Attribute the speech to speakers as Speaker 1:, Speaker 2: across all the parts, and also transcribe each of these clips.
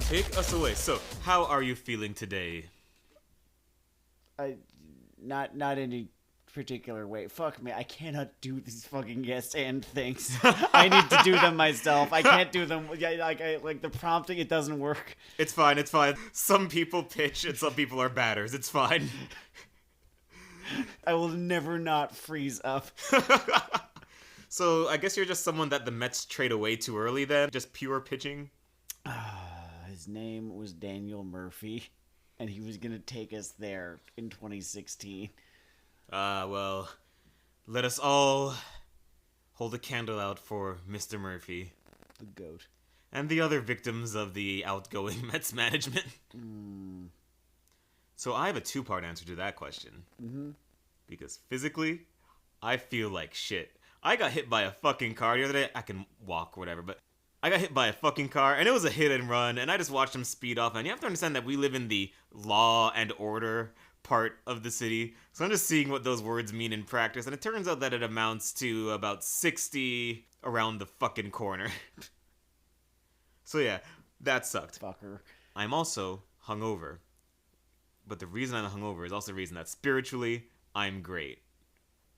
Speaker 1: Take us away. So, how are you feeling today?
Speaker 2: Not any particular way. Fuck me, I cannot do these fucking yes and things. I need to do them myself. I can't do them. Like the prompting, it doesn't work.
Speaker 1: It's fine, it's fine. Some people pitch and some people are batters. It's fine.
Speaker 2: I will never not freeze up.
Speaker 1: So, I guess you're just someone that the Mets trade away too early then? Just pure pitching?
Speaker 2: His name was Daniel Murphy, and he was gonna take us there in 2016.
Speaker 1: Well, let us all hold a candle out for Mr. Murphy.
Speaker 2: The GOAT.
Speaker 1: And the other victims of the outgoing Mets management. So I have a two-part answer to that question.
Speaker 2: Mm-hmm.
Speaker 1: Because physically, I feel like shit. I got hit by a fucking car the other day. I can walk or whatever, but I got hit by a fucking car, and it was a hit and run, and I just watched him speed off. And you have to understand that we live in the law and order part of the city. So I'm just seeing what those words mean in practice, and it turns out that it amounts to about 60 around the fucking corner. So yeah, that sucked.
Speaker 2: Fucker.
Speaker 1: I'm also hungover. But the reason I'm hungover is also the reason that spiritually, I'm great.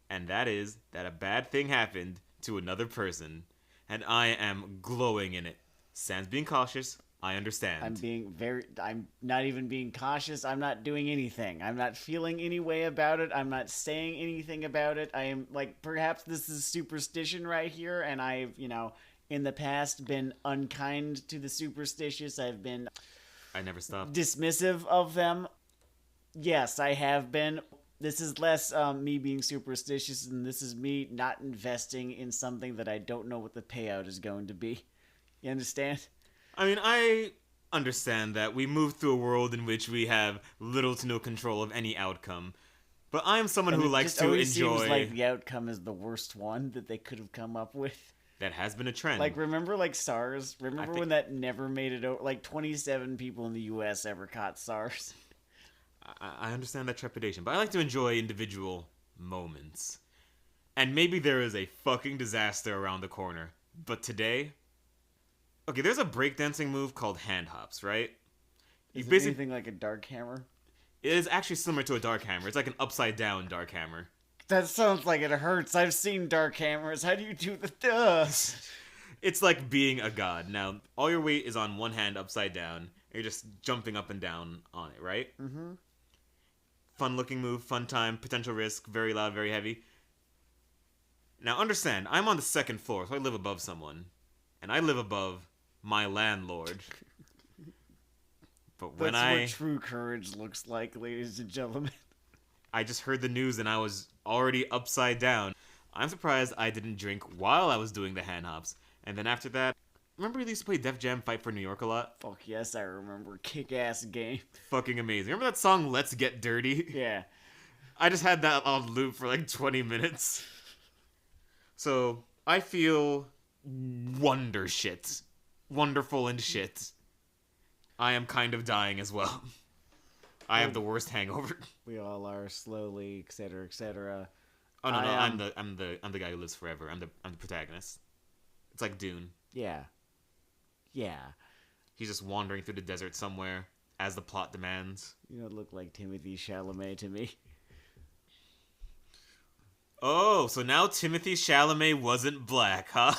Speaker 1: And that is that a bad thing happened to another person, and I am glowing in it. Sam's being cautious. I understand.
Speaker 2: I'm not even being cautious. I'm not doing anything. I'm not feeling any way about it. I'm not saying anything about it. I am, like, perhaps this is superstition right here, and I've, in the past been unkind to the superstitious. I've been...
Speaker 1: I never stopped.
Speaker 2: Dismissive of them. Yes, I have been. This is less me being superstitious, and this is me not investing in something that I don't know what the payout is going to be. You understand?
Speaker 1: I mean, I understand that we move through a world in which we have little to no control of any outcome. But I'm someone who likes to enjoy...
Speaker 2: Seems like the outcome is the worst one that they could have come up with.
Speaker 1: That has been a trend.
Speaker 2: Like, remember, SARS? Remember when that never made it over? 27 people in the U.S. ever caught SARS.
Speaker 1: I understand that trepidation, but I like to enjoy individual moments. And maybe there is a fucking disaster around the corner. But today... Okay, there's a breakdancing move called hand hops, right?
Speaker 2: Is it anything like a dark hammer?
Speaker 1: It is actually similar to a dark hammer. It's like an upside-down dark hammer.
Speaker 2: That sounds like it hurts. I've seen dark hammers. How do you do the...
Speaker 1: It's like being a god. Now, all your weight is on one hand upside down. And you're just jumping up and down on it, right?
Speaker 2: Mm-hmm.
Speaker 1: Fun-looking move, fun time, potential risk, very loud, very heavy. Now, understand, I'm on the second floor, so I live above someone. And I live above my landlord. But when
Speaker 2: That's what true courage looks like, ladies and gentlemen.
Speaker 1: I just heard the news and I was already upside down. I'm surprised I didn't drink while I was doing the hand hops. And then after that, remember we used to play Def Jam Fight for New York a lot?
Speaker 2: Fuck yes, I remember. Kick-ass game.
Speaker 1: Fucking amazing. Remember that song, Let's Get Dirty?
Speaker 2: Yeah.
Speaker 1: I just had that on loop for like 20 minutes. So, I feel wonder shit. Wonderful and shit. I am kind of dying as well. I have the worst hangover.
Speaker 2: We all are, slowly, etc., etc.
Speaker 1: Oh no, I'm the guy who lives forever. I'm the protagonist. It's like Dune.
Speaker 2: Yeah. Yeah.
Speaker 1: He's just wandering through the desert somewhere as the plot demands.
Speaker 2: You don't look like Timothée Chalamet to me.
Speaker 1: Oh, so now Timothée Chalamet wasn't black, huh?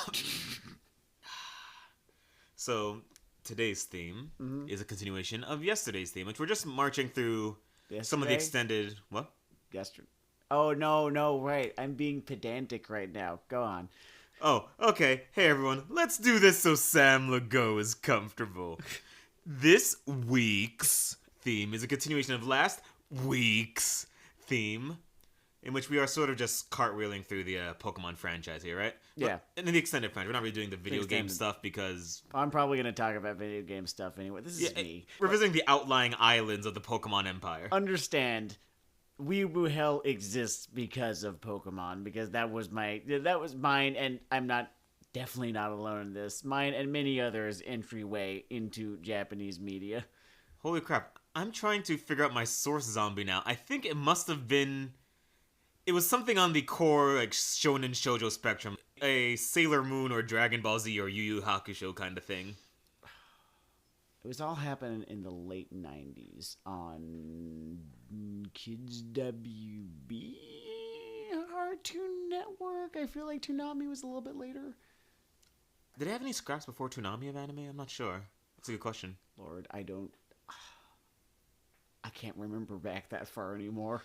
Speaker 1: So, today's theme is a continuation of yesterday's theme, which we're just marching through some of the extended... What?
Speaker 2: Yesterday. Oh, no, right. I'm being pedantic right now. Go on.
Speaker 1: Oh, okay. Hey, everyone. Let's do this so Sam Lagow is comfortable. This week's theme is a continuation of last week's theme, in which we are sort of just cartwheeling through the Pokemon franchise here, right?
Speaker 2: Yeah.
Speaker 1: And in the extended franchise, we're not really doing the video game stuff because...
Speaker 2: I'm probably going to talk about video game stuff anyway. This is me.
Speaker 1: We're visiting the outlying islands of the Pokemon Empire.
Speaker 2: Understand, Weeaboo Hell exists because of Pokemon, because that was mine, and I'm definitely not alone in this. Mine and many others' entryway into Japanese media.
Speaker 1: Holy crap. I'm trying to figure out my source zombie now. I think it must have been... It was something on the core, like, shonen shoujo spectrum. A Sailor Moon or Dragon Ball Z or Yu Yu Hakusho kind of thing.
Speaker 2: It was all happening in the late 90s on Kids WB Cartoon Network. I feel like Toonami was a little bit later.
Speaker 1: Did they have any scraps before Toonami of anime? I'm not sure. That's a good question.
Speaker 2: Lord, I can't remember back that far anymore.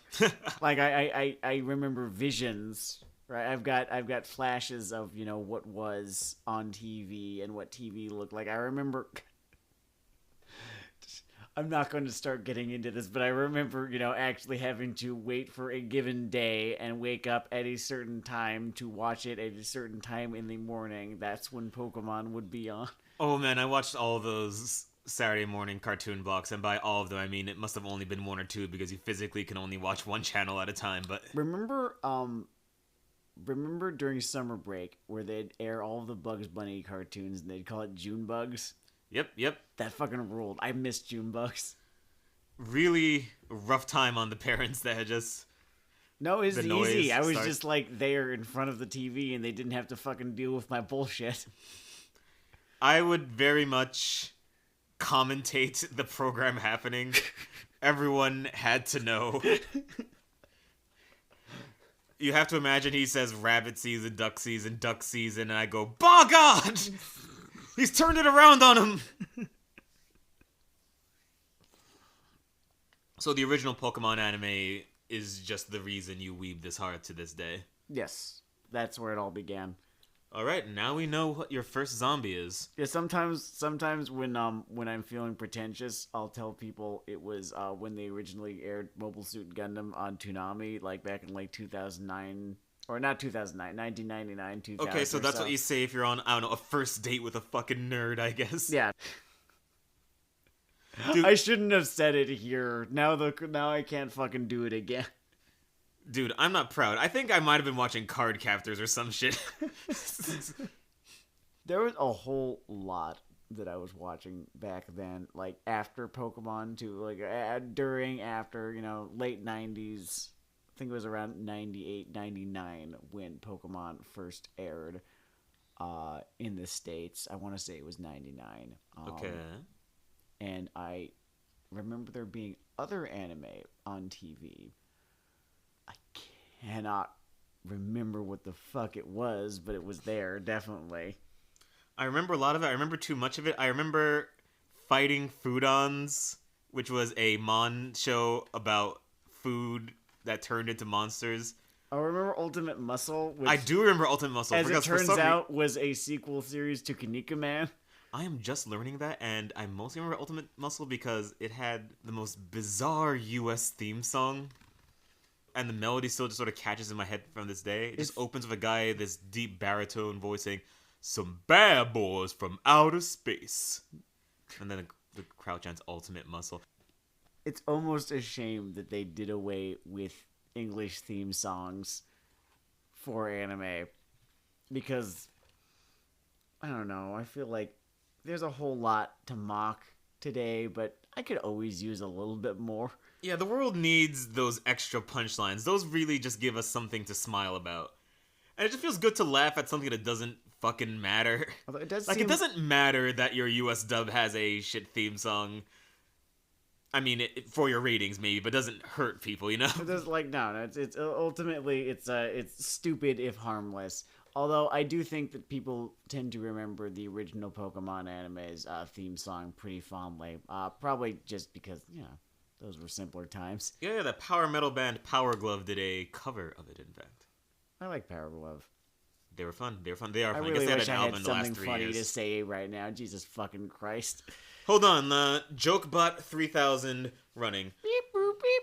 Speaker 2: Like I remember visions, right? I've got flashes of, you know, what was on TV and what TV looked like. I remember I'm not going to start getting into this, but I remember, you know, actually having to wait for a given day and wake up at a certain time to watch it at a certain time in the morning. That's when Pokemon would be on.
Speaker 1: Oh man, I watched all those Saturday morning cartoon blocks, and by all of them, I mean it must have only been one or two because you physically can only watch one channel at a time. But
Speaker 2: remember during summer break where they'd air all of the Bugs Bunny cartoons and they'd call it June Bugs?
Speaker 1: Yep.
Speaker 2: That fucking ruled. I miss June Bugs.
Speaker 1: Really rough time on the parents that had just...
Speaker 2: No, it's easy. I was just like there in front of the TV and they didn't have to fucking deal with my bullshit.
Speaker 1: I would very much commentate the program happening. Everyone had to know. You have to imagine he says rabbit season, duck season, and I go, "Bah God! He's turned it around on him!" So the original Pokemon anime is just the reason you weeb this hard to this day.
Speaker 2: Yes, that's where it all began.
Speaker 1: All right, now we know what your first zombie is.
Speaker 2: Yeah, sometimes when I'm feeling pretentious, I'll tell people it was when they originally aired Mobile Suit Gundam on Toonami, like back in like 2009 or not 2009, 1999, 2000.
Speaker 1: Okay, so that's what you say if you're on, I don't know, a first date with a fucking nerd, I guess.
Speaker 2: Yeah. Dude, I shouldn't have said it here. Now I can't fucking do it again.
Speaker 1: Dude, I'm not proud. I think I might have been watching Card Captors or some shit.
Speaker 2: There was a whole lot that I was watching back then, like after Pokemon too, like during, after, you know, late 90s. I think it was around 98, 99 when Pokemon first aired in the States. I want to say it was 99.
Speaker 1: Okay.
Speaker 2: And I remember there being other anime on TV. I cannot remember what the fuck it was, but it was there, definitely.
Speaker 1: I remember a lot of it. I remember too much of it. I remember Fighting Foodons, which was a Mon show about food that turned into monsters.
Speaker 2: I remember Ultimate Muscle, which,
Speaker 1: I do remember Ultimate Muscle.
Speaker 2: as it turns out, was a sequel series to Kinika Man.
Speaker 1: I am just learning that, and I mostly remember Ultimate Muscle because it had the most bizarre US theme song. And the melody still just sort of catches in my head from this day. It just opens with a guy, this deep baritone voice saying, "Some bad boys from outer space." And then the crowd chants Ultimate Muscle.
Speaker 2: It's almost a shame that they did away with English theme songs for anime. Because, I don't know, I feel like there's a whole lot to mock today, but I could always use a little bit more.
Speaker 1: Yeah, the world needs those extra punchlines. Those really just give us something to smile about. And it just feels good to laugh at something that doesn't fucking matter.
Speaker 2: Although it does
Speaker 1: like, it doesn't matter that your US dub has a shit theme song. I mean, for your ratings maybe, but doesn't hurt people, you know?
Speaker 2: It does, like, no, it's ultimately, it's stupid if harmless. Although I do think that people tend to remember the original Pokemon anime's theme song pretty fondly. Probably just because, you know, those were simpler times.
Speaker 1: Yeah, the power metal band Power Glove did a cover of it, in fact.
Speaker 2: I like Power Glove.
Speaker 1: They were fun. They are fun. I
Speaker 2: really
Speaker 1: guess
Speaker 2: wish
Speaker 1: they
Speaker 2: I
Speaker 1: had an album
Speaker 2: had
Speaker 1: in the last
Speaker 2: something
Speaker 1: 3
Speaker 2: funny
Speaker 1: years.
Speaker 2: to say right now. Jesus fucking Christ.
Speaker 1: Hold on, JokeBot 3000 running.
Speaker 2: Beep boop, beep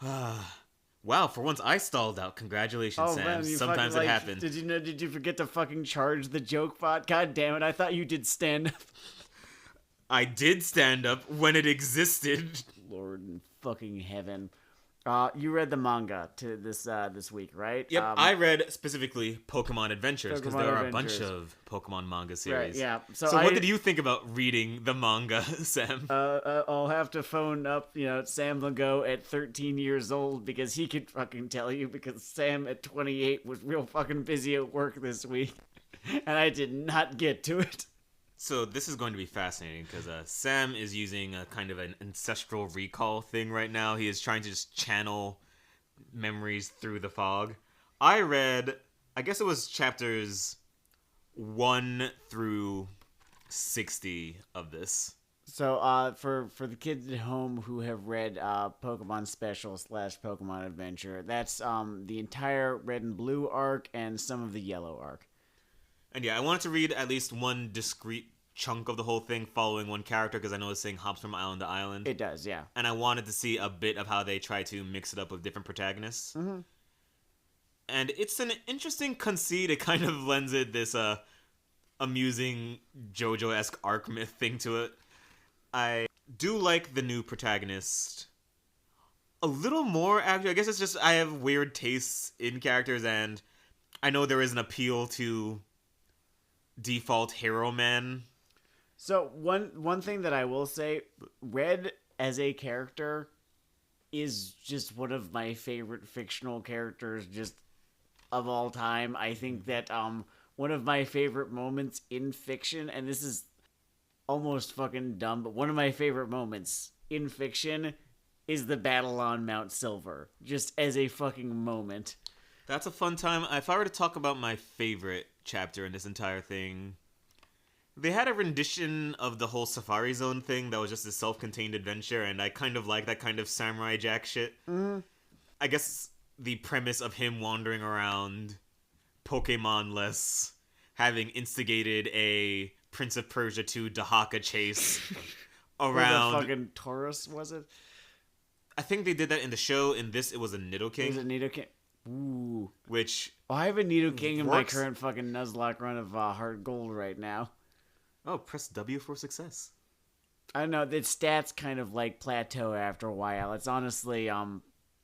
Speaker 2: boop.
Speaker 1: Wow, for once I stalled out. Congratulations, Sam.
Speaker 2: Man,
Speaker 1: Sometimes it happens.
Speaker 2: Did you forget to fucking charge the joke bot? God damn it, I thought you did stand up.
Speaker 1: I did stand up when it existed.
Speaker 2: Lord in fucking heaven. You read the manga to this week, right?
Speaker 1: Yep, I read specifically Pokemon Adventures because there are a bunch of Pokemon manga series.
Speaker 2: Right, yeah.
Speaker 1: So what did you think about reading the manga, Sam?
Speaker 2: I'll have to phone up, Sam Lagow at 13 years old because he could fucking tell you, because Sam at 28 was real fucking busy at work this week. and I did not get to it.
Speaker 1: So this is going to be fascinating because Sam is using a kind of an ancestral recall thing right now. He is trying to just channel memories through the fog. I read, I guess it was chapters 1 through 60 of this.
Speaker 2: So, for the kids at home who have read Pokemon Special / Pokemon Adventure, that's the entire Red and Blue arc and some of the Yellow arc.
Speaker 1: And yeah, I wanted to read at least one discrete chunk of the whole thing following one character because I know this thing hops from island to island.
Speaker 2: It does, yeah.
Speaker 1: And I wanted to see a bit of how they try to mix it up with different protagonists.
Speaker 2: Mm-hmm.
Speaker 1: And it's an interesting conceit. It kind of lends it this amusing JoJo-esque arc myth thing to it. I do like the new protagonist a little more, actually. I guess it's just I have weird tastes in characters, and I know there is an appeal to default hero men.
Speaker 2: So one thing that I will say, Red as a character is just one of my favorite fictional characters just of all time. I think that one of my favorite moments in fiction, and this is almost fucking dumb, but one of my favorite moments in fiction is the battle on Mount Silver, just as a fucking moment.
Speaker 1: That's a fun time. If I were to talk about my favorite chapter in this entire thing, they had a rendition of the whole Safari Zone thing that was just a self-contained adventure, and I kind of like that kind of Samurai Jack shit.
Speaker 2: Mm-hmm.
Speaker 1: I guess the premise of him wandering around Pokemon-less, having instigated a Prince of Persia 2 Dahaka chase around...
Speaker 2: the fucking Taurus, was it?
Speaker 1: I think they did that in the show. In this, it was a Nidoking.
Speaker 2: Was it Nidoking? Ooh.
Speaker 1: Which...
Speaker 2: Oh, I have a Nidoking in my
Speaker 1: works.
Speaker 2: current fucking Nuzlocke run of Hard Gold right now.
Speaker 1: Oh, press W for success.
Speaker 2: I don't know, the stats kind of like plateau after a while. It's honestly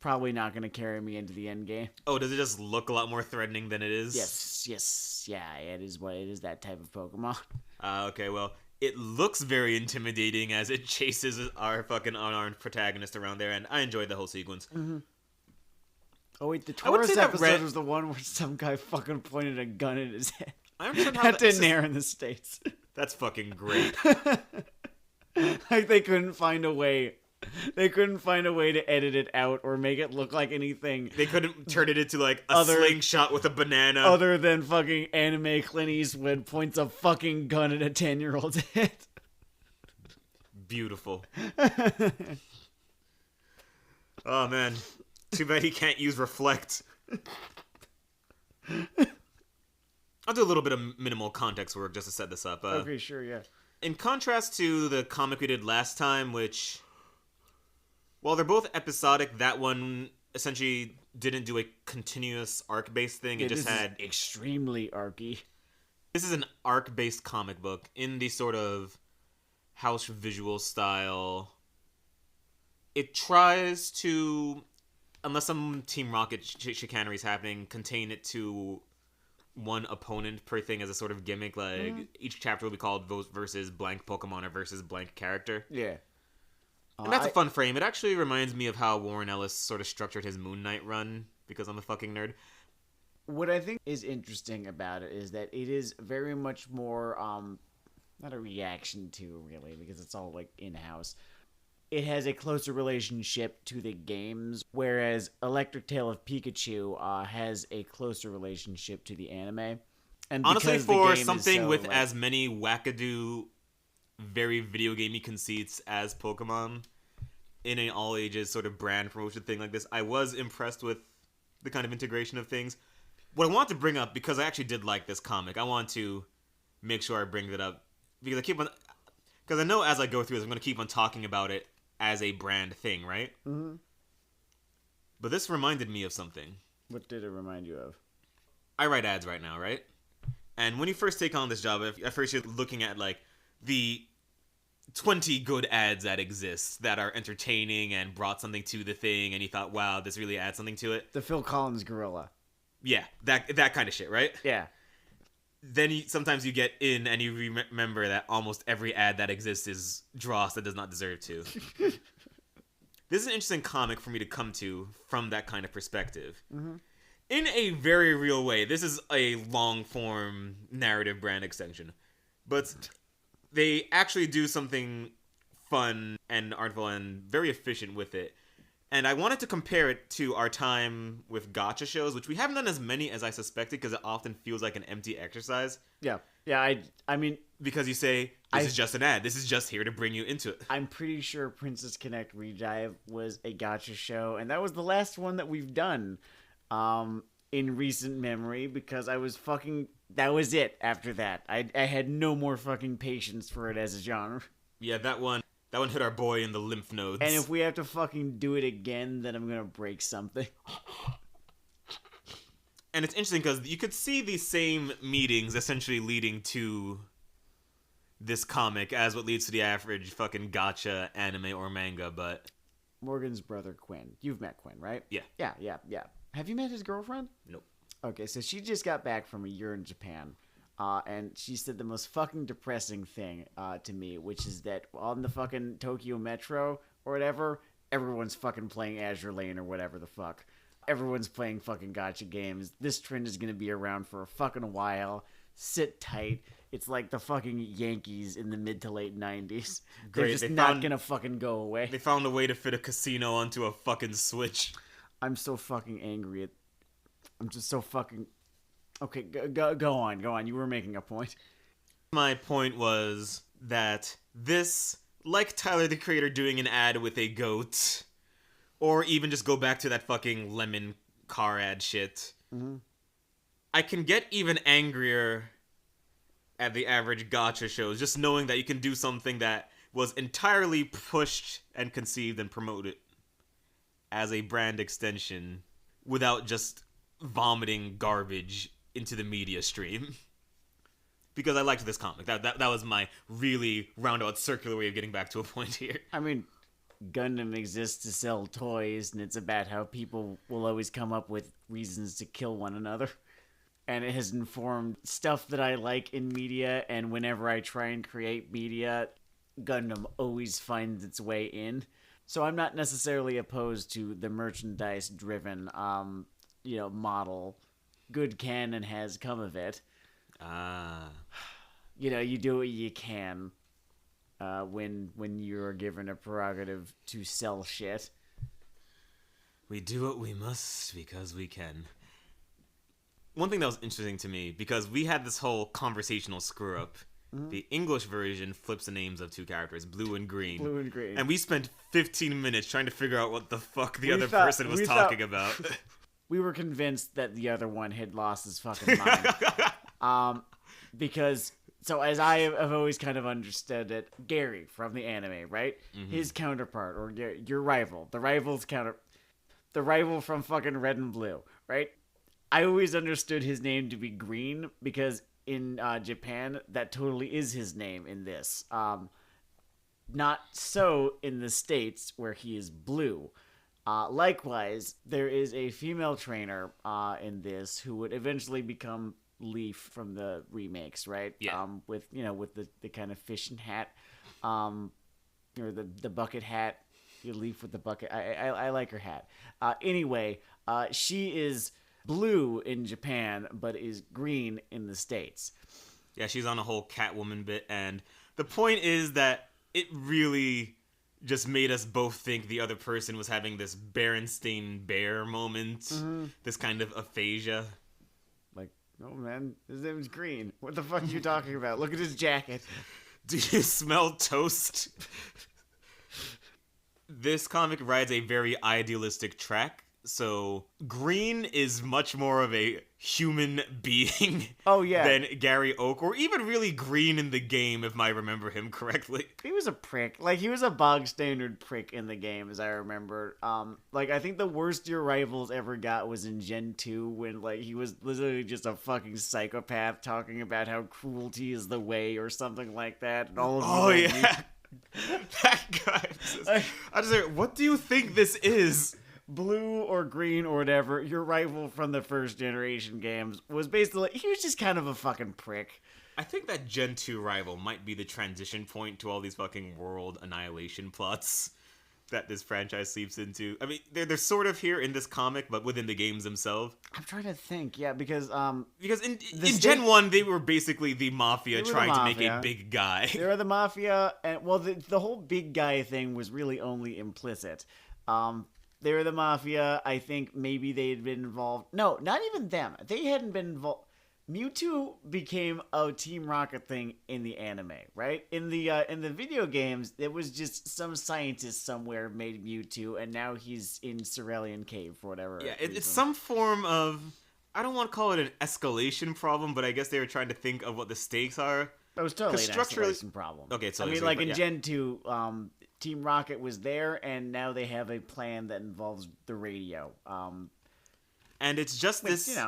Speaker 2: probably not going to carry me into the end game.
Speaker 1: Oh, does it just look a lot more threatening than it is?
Speaker 2: Yes, yeah, it is what it is, that type of Pokemon.
Speaker 1: Okay, well, it looks very intimidating as it chases our fucking unarmed protagonist around there, and I enjoyed the whole sequence.
Speaker 2: Mm-hmm. Oh wait, the
Speaker 1: I would
Speaker 2: Taurus
Speaker 1: say that
Speaker 2: episode was the one where some guy fucking pointed a gun at his head.
Speaker 1: I understand how
Speaker 2: that didn't air in the States.
Speaker 1: That's fucking great.
Speaker 2: Like they couldn't find a way. They couldn't find a way to edit it out or make it look like anything.
Speaker 1: They couldn't turn it into like a slingshot with a banana.
Speaker 2: Other than fucking anime Clint Eastwood points a fucking gun at a 10-year-old's head.
Speaker 1: Beautiful. Oh man. Too bad he can't use Reflect. I'll do a little bit of minimal context work just to set this up.
Speaker 2: Okay, sure, yeah.
Speaker 1: In contrast to the comic we did last time, which, while they're both episodic, that one essentially didn't do a continuous arc-based thing. It just had
Speaker 2: extremely arcy.
Speaker 1: This is an arc-based comic book in the sort of house visual style. It tries to, unless some Team Rocket chicanery is happening, contain it to one opponent per thing as a sort of gimmick. Like each chapter will be called versus blank Pokemon or versus blank character.
Speaker 2: Yeah.
Speaker 1: And that's a fun frame. It actually reminds me of how Warren Ellis sort of structured his Moon Knight run, because I'm a fucking nerd.
Speaker 2: What I think is interesting about it is that it is very much more, not a reaction to, really, because it's all, like, in-house. It has a closer relationship to the games, whereas Electric Tale of Pikachu has a closer relationship to the anime. And
Speaker 1: honestly, for something with as many wackadoo, very video gamey conceits as Pokemon, in an all-ages sort of brand promotion thing like this, I was impressed with the kind of integration of things. What I want to bring up, because I actually did like this comic, I want to make sure I bring it up, because I know as I go through this, I'm going to keep on talking about it as a brand thing, right?
Speaker 2: Mm-hmm.
Speaker 1: But this reminded me of something.
Speaker 2: What did it remind you of?
Speaker 1: I write ads right now, right? And when you first take on this job, at first you're looking at, like, the 20 good ads that exist that are entertaining and brought something to the thing, and you thought, wow, this really adds something to it.
Speaker 2: The Phil Collins gorilla.
Speaker 1: Yeah, that kind of shit, right?
Speaker 2: Yeah.
Speaker 1: Then sometimes you get in and you remember that almost every ad that exists is dross that does not deserve to. This is an interesting comic for me to come to from that kind of perspective.
Speaker 2: Mm-hmm.
Speaker 1: in a very real way, this is a long-form narrative brand extension. But they actually do something fun and artful and very efficient with it. And I wanted to compare it to our time with gacha shows, which we haven't done as many as I suspected because it often feels like an empty exercise.
Speaker 2: Yeah. I mean...
Speaker 1: Because you say, this is just an ad. This is just here to bring you into it.
Speaker 2: I'm pretty sure Princess Connect Rejive was a gacha show, and that was the last one that we've done in recent memory because I was fucking... That was it after that. I had no more fucking patience for it as a genre.
Speaker 1: Yeah, that one hit our boy in the lymph nodes.
Speaker 2: And if we have to fucking do it again, then I'm gonna break something.
Speaker 1: And it's interesting because you could see these same meetings essentially leading to this comic as what leads to the average fucking gacha anime or manga, but...
Speaker 2: Morgan's brother, Quinn. You've met Quinn, right?
Speaker 1: Yeah.
Speaker 2: Yeah. Have you met his girlfriend?
Speaker 1: Nope.
Speaker 2: Okay, so she just got back from a year in Japan. And she said the most fucking depressing thing to me, which is that on the fucking Tokyo Metro or whatever, everyone's fucking playing Azure Lane or whatever the fuck. Everyone's playing fucking gacha games. This trend is going to be around for a fucking while. Sit tight. It's like the fucking Yankees in the mid to late 90s. They're just not going to fucking go away.
Speaker 1: They found a way to fit a casino onto a fucking Switch.
Speaker 2: I'm so fucking angry at... I'm just so fucking... Okay, go on. You were making a point.
Speaker 1: My point was that this, like Tyler the Creator doing an ad with a goat, or even just go back to that fucking lemon car ad shit, I can get even angrier at the average gacha shows, just knowing that you can do something that was entirely pushed and conceived and promoted as a brand extension without just vomiting garbage into the media stream. Because I liked this comic. That was my really roundabout circular way of getting back to a point here.
Speaker 2: I mean, Gundam exists to sell toys, and it's about how people will always come up with reasons to kill one another. And it has informed stuff that I like in media, and whenever I try and create media, Gundam always finds its way in. So I'm not necessarily opposed to the merchandise-driven, model. Good can and has come of it. You do what you can when you're given a prerogative to sell shit.
Speaker 1: We do what we must because we can. One thing that was interesting to me, because we had this whole conversational screw-up. The English version flips the names of two characters, Blue and Green. And we spent 15 minutes trying to figure out what the fuck the other person was talking about.
Speaker 2: We were convinced that the other one had lost his fucking mind. Because, so as I have always kind of understood it, Gary from the anime, right? Mm-hmm. His counterpart, or your rival, the rival from fucking Red and Blue, right? I always understood his name to be Green because in Japan, that totally is his name in this. Not so in the States where he is Blue. Likewise, there is a female trainer in this who would eventually become Leaf from the remakes, right?
Speaker 1: Yeah.
Speaker 2: With the kind of fishing hat, or the bucket hat. You Leaf with the bucket. I like her hat. Anyway, she is Blue in Japan, but is Green in the States.
Speaker 1: Yeah, she's on a whole Catwoman bit, and the point is that it really just made us both think the other person was having this Berenstain Bear moment, this kind of aphasia.
Speaker 2: Like, oh man, his name's Green. What the fuck are you talking about? Look at his jacket.
Speaker 1: Do you smell toast? This comic rides a very idealistic track. So Green is much more of a human being than Gary Oak, or even really Green in the game, if I remember him correctly.
Speaker 2: He was a prick. Like, he was a bog standard prick in the game, as I remember. I think the worst your rivals ever got was in Gen 2, when, like, he was literally just a fucking psychopath talking about how cruelty is the way, or something like that. And all of
Speaker 1: That guy says, I just heard, what do you think this is?
Speaker 2: Blue or Green or whatever, your rival from the first generation games was basically, he was just kind of a fucking prick.
Speaker 1: I think that Gen 2 rival might be the transition point to all these fucking world annihilation plots. that this franchise seeps into. I mean, they're sort of here in this comic, but within the games themselves.
Speaker 2: I'm trying to think. Yeah, because
Speaker 1: in Gen 1, they were basically the Mafia trying to make a big guy.
Speaker 2: They were the Mafia, and well, the whole big guy thing was really only implicit. They were the Mafia. I think maybe they had been involved. No, not even them. They hadn't been involved. Mewtwo became a Team Rocket thing in the anime, right? In the video games, it was just some scientist somewhere made Mewtwo, and now he's in Cerulean Cave for whatever.
Speaker 1: Yeah, it's some form of, I don't want to call it an escalation problem, but I guess they were trying to think of what the stakes are.
Speaker 2: It was totally an escalation problem.
Speaker 1: Okay, so
Speaker 2: I mean, like in Gen 2, Team Rocket was there, and now they have a plan that involves the radio.
Speaker 1: And it's just this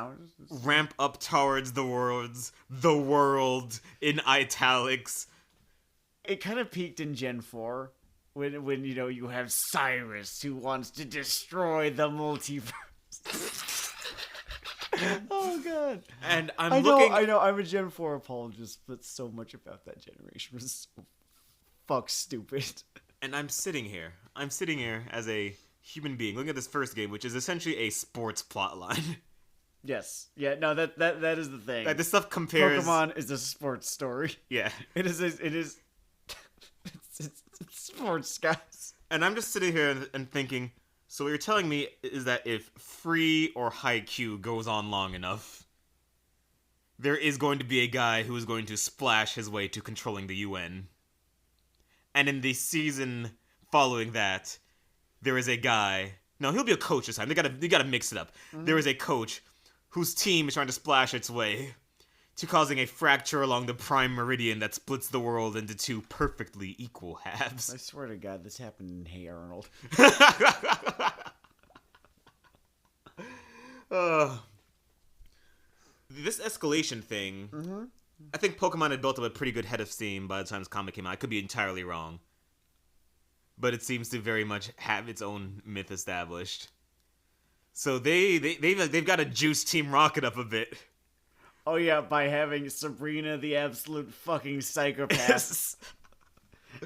Speaker 1: ramp up towards the world in italics.
Speaker 2: It kind of peaked in Gen 4 when you have Cyrus who wants to destroy the multiverse. Oh god.
Speaker 1: And
Speaker 2: I know I'm a Gen 4 apologist, but so much about that generation was so fuck stupid.
Speaker 1: And I'm sitting here as a human being looking at this first game, which is essentially a sports plot line.
Speaker 2: Yes. Yeah, no, that is the thing.
Speaker 1: Like, this stuff compares.
Speaker 2: Pokemon is a sports story.
Speaker 1: Yeah.
Speaker 2: It is it's sports, guys.
Speaker 1: And I'm just sitting here and thinking, so what you're telling me is that if Free or Haikyuu goes on long enough, there is going to be a guy who is going to splash his way to controlling the UN. And in the season following that, there is a guy. No, he'll be a coach this time. They gotta mix it up. Mm-hmm. There is a coach whose team is trying to splash its way to causing a fracture along the Prime Meridian that splits the world into two perfectly equal halves.
Speaker 2: I swear to God, this happened in Hey Arnold.
Speaker 1: This escalation thing.
Speaker 2: Mm-hmm.
Speaker 1: I think Pokemon had built up a pretty good head of steam by the time this comic came out. I could be entirely wrong. But it seems to very much have its own myth established. So they've got to juice Team Rocket up a bit.
Speaker 2: Oh yeah, by having Sabrina the absolute fucking psychopath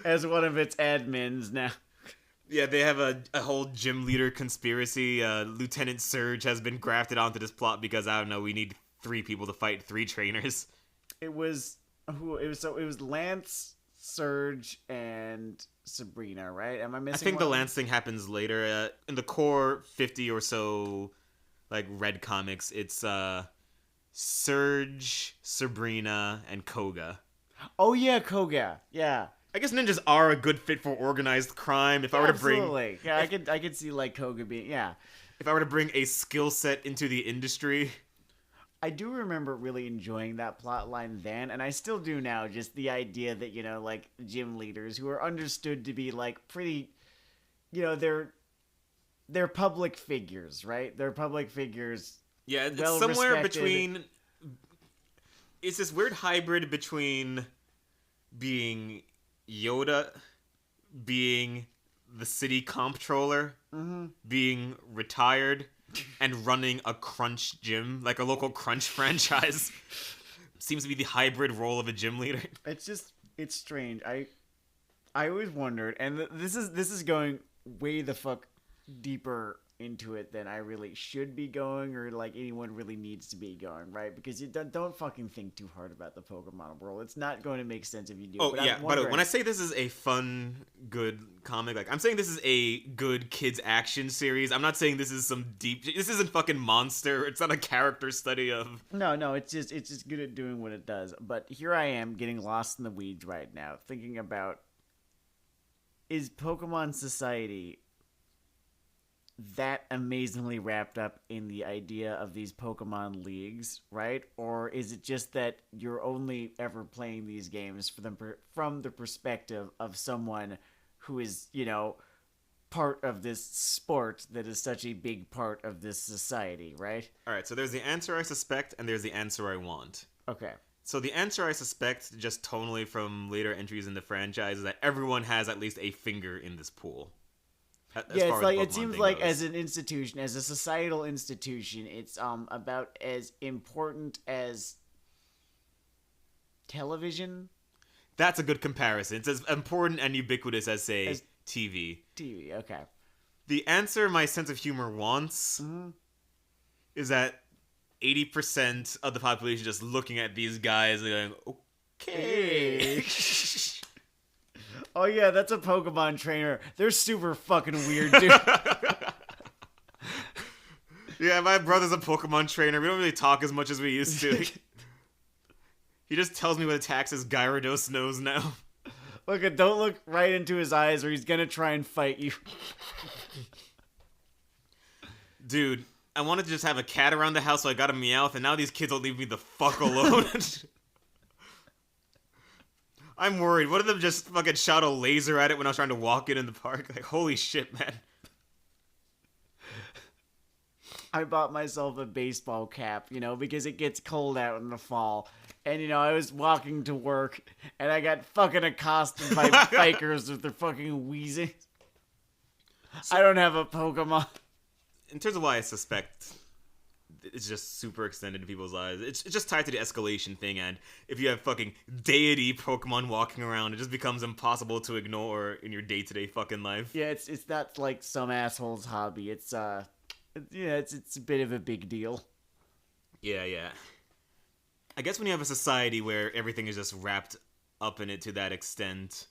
Speaker 2: as one of its admins now.
Speaker 1: Yeah, they have a whole gym leader conspiracy. Lieutenant Surge has been grafted onto this plot because, I don't know, we need 3 people to fight 3 trainers.
Speaker 2: It was Lance, Surge, and Sabrina, right? Am I missing
Speaker 1: I think
Speaker 2: one?
Speaker 1: the Lance thing happens later. In the core 50 or so, like, Red comics, it's Surge, Sabrina, and Koga.
Speaker 2: Oh yeah, Koga. Yeah.
Speaker 1: I guess ninjas are a good fit for organized crime. If I were to bring,
Speaker 2: absolutely, yeah, I could see like Koga being, yeah.
Speaker 1: If I were to bring a skill set into the industry.
Speaker 2: I do remember really enjoying that plot line then, and I still do now, just the idea that, like, gym leaders who are understood to be, like, pretty, they're public figures, right? They're public figures.
Speaker 1: Yeah, it's somewhere between, it's this weird hybrid between being Yoda, being the city comptroller, being retired, and running a Crunch gym, like a local Crunch franchise. Seems to be the hybrid role of a gym leader.
Speaker 2: It's strange. I always wondered, and this is going way the fuck deeper into it than I really should be going, or like anyone really needs to be going, right? Because you don't fucking think too hard about the Pokemon world. It's not going to make sense if you do.
Speaker 1: Oh, but yeah, by the way, when I say this is a fun, good comic, like, I'm saying this is a good kids action series. I'm not saying this is some deep. This isn't fucking Monster. It's not a character study of.
Speaker 2: No, it's just good at doing what it does. But here I am getting lost in the weeds right now, thinking about, is Pokemon Society that amazingly wrapped up in the idea of these Pokemon leagues, right? Or is it just that you're only ever playing these games from the perspective of someone who is, part of this sport that is such a big part of this society, right?
Speaker 1: All right, so there's the answer I suspect, and there's the answer I want.
Speaker 2: Okay.
Speaker 1: So the answer I suspect, just tonally from later entries in the franchise, is that everyone has at least a finger in this pool.
Speaker 2: It's like, it seems like as an institution, as a societal institution, it's about as important as television.
Speaker 1: That's a good comparison. It's as important and ubiquitous as, say, TV.
Speaker 2: TV, okay.
Speaker 1: The answer my sense of humor wants is that 80% of the population just looking at these guys and going, okay.
Speaker 2: Oh yeah, that's a Pokemon trainer. They're super fucking weird, dude.
Speaker 1: Yeah, my brother's a Pokemon trainer. We don't really talk as much as we used to. He just tells me what attacks his Gyarados knows now.
Speaker 2: Look, don't look right into his eyes or he's gonna try and fight you.
Speaker 1: Dude, I wanted to just have a cat around the house, so I got a Meowth, and now these kids don't leave me the fuck alone. I'm worried. What if them just fucking shot a laser at it when I was trying to walk in the park? Like, holy shit, man.
Speaker 2: I bought myself a baseball cap, because it gets cold out in the fall. And, I was walking to work, and I got fucking accosted by bikers with their fucking wheezing. I don't have a Pokemon.
Speaker 1: In terms of why I suspect it's just super extended in people's lives, it's just tied to the escalation thing, and if you have fucking deity Pokemon walking around, it just becomes impossible to ignore in your day-to-day fucking life.
Speaker 2: Yeah, it's not like some asshole's hobby. It's a bit of a big deal.
Speaker 1: Yeah. I guess when you have a society where everything is just wrapped up in it to that extent,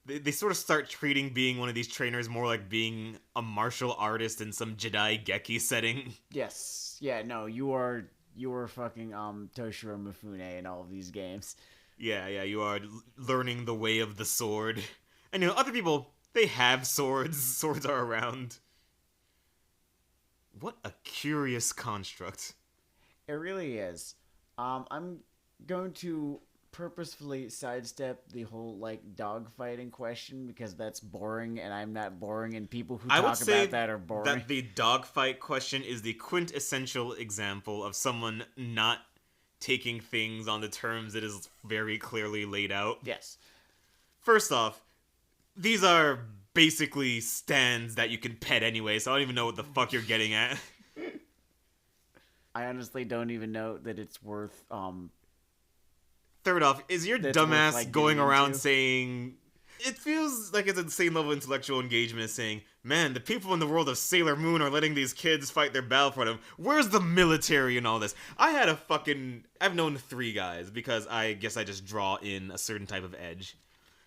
Speaker 1: they sort of start treating being one of these trainers more like being a martial artist in some Jedi Geki setting.
Speaker 2: Yes. Yeah, no, you are fucking Toshiro Mifune in all of these games.
Speaker 1: Yeah, you are learning the way of the sword. And other people, they have swords. Swords are around. What a curious construct.
Speaker 2: It really is. I'm going to purposefully sidestep the whole dogfighting question because that's boring and I'm not boring and people who talk about that are boring.
Speaker 1: That the dogfight question is the quintessential example of someone not taking things on the terms that is very clearly laid out.
Speaker 2: Yes.
Speaker 1: First off, these are basically stands that you can pet anyway, so I don't even know what the fuck you're getting at.
Speaker 2: I honestly don't even know that it's worth
Speaker 1: Third off, is your dumbass going around saying... It feels like it's the same level of intellectual engagement as saying, man, the people in the world of Sailor Moon are letting these kids fight their battle for them. Where's the military and all this? I've known 3 guys, because I guess I just draw in a certain type of edge.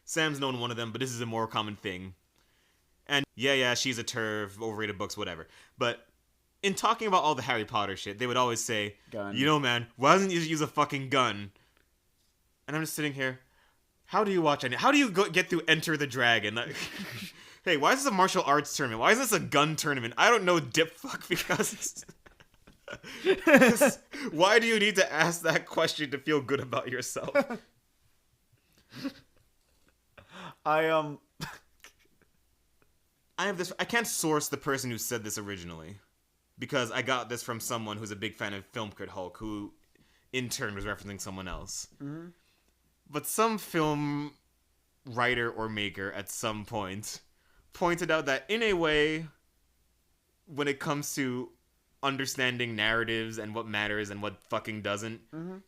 Speaker 1: Sam's known one of them, but this is a more common thing. And yeah, she's a turf, overrated books, whatever. But in talking about all the Harry Potter shit, they would always say, gun. Man, why doesn't you use a fucking gun? And I'm just sitting here, how do you watch any? How do you get through Enter the Dragon? Hey, why is this a martial arts tournament? Why is this a gun tournament? I don't know, dipfuck, because... Why do you need to ask that question to feel good about yourself? I have this... I can't source the person who said this originally, because I got this from someone who's a big fan of Film Crit Hulk, who in turn was referencing someone else. Mm-hmm. But some film writer or maker at some point pointed out that in a way, when it comes to understanding narratives and what matters and what fucking doesn't,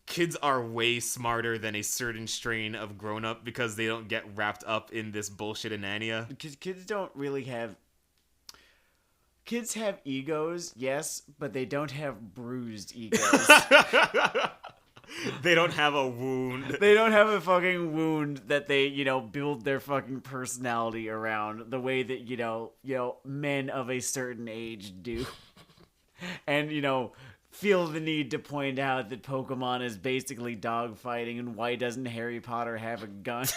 Speaker 1: kids are way smarter than a certain strain of grown-up because they don't get wrapped up in this bullshit inania.
Speaker 2: Because kids don't really have... Kids have egos, yes, but they don't have bruised egos.
Speaker 1: They don't have a wound.
Speaker 2: They don't have a fucking wound that they, build their fucking personality around the way that, men of a certain age do. And, feel the need to point out that Pokemon is basically dogfighting and why doesn't Harry Potter have a gun?